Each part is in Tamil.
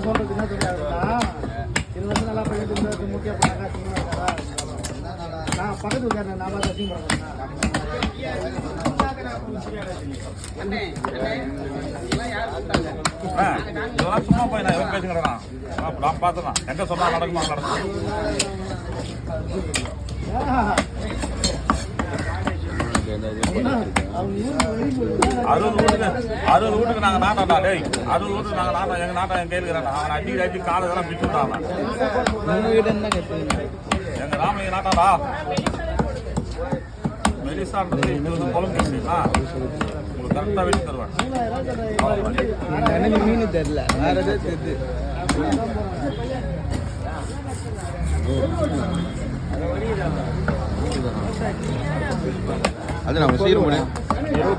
சொல்றது என்ன தெரியாதுன்னா இது வந்து நல்லா பண்ணிட்டு இருந்தது முக்கிய பண்ணா நான் பக்கத்து வீட்டுல நான் தான் சீன் இதெல்லாம் சும்மா போய் நான் எவன் பேசுகிறேன் நான் பார்த்துதான் எங்க சொன்னா நடக்குமா நடக்கும். அறுபது வீட்டுக்கு நாங்கள் நாட்டாண்டா டேய் 60 வீட்டுக்கு நாங்கள் நாட்டம் எங்கள் நாட்டம் என் கையில் இருக்கிறாங்க அவன் அடி காலை இதெல்லாம் பிச்சுட்டாங்க எங்கள் ராமலிங்க நாட்டாண்டா மெலிசான்றது இது வந்து குழம்பு கேட்டீங்களா உங்களுக்கு கரெக்டாக வெட்டி தருவேன். மீன் தெரியல வேற எதாவது தெரியுது. அது நம்ம சீரும்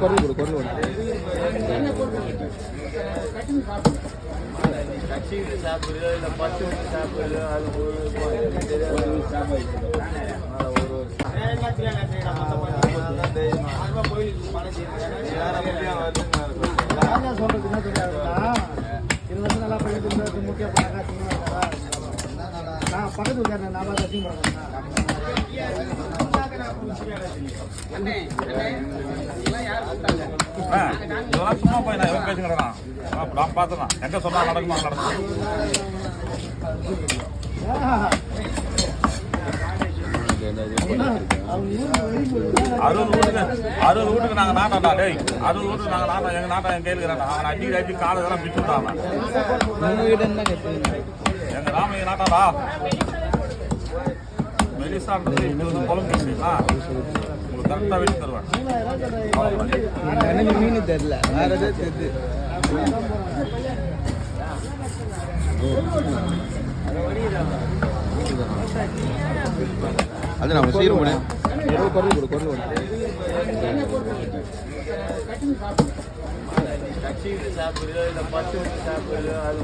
குரல் சாப்பிடுறது இல்லை 10 சாப்பிடுறது அது சொல்றது என்ன தெரியாதுன்னா இது வந்து நல்லா பண்ணிட்டு இருந்தது முக்கிய பண்ணா நான் பக்கத்து வீட்டுல நான் தான் சீன் இதெல்லாம் சும்மா போய் நான் எவன் பேசுகிறேன் நான் பார்த்துதான் எங்க சொன்னா நடக்குமா நடக்கும். 60 வீட்டுக்கு நாங்கள் நாட்டாண்டா டேய் 60 வீட்டுக்கு நாங்கள் நாட்டம் எங்கள் நாட்டம் என் கையில் இருக்கிறாங்க அவன் அடி காலை இதெல்லாம் பிச்சுட்டாங்க எங்கள் ராமலிங்க நாட்டாண்டா மெலிசான்றது இது வந்து குழம்பு கேட்டீங்களா உங்களுக்கு கரெக்டாக வெட்டி தருவேன். மீன் தெரியல வேற எதாவது தெரியுது. அது நம்ம சீரும் குரல் சாப்பிடுறது இல்லை 10 சாப்பிடுறது அது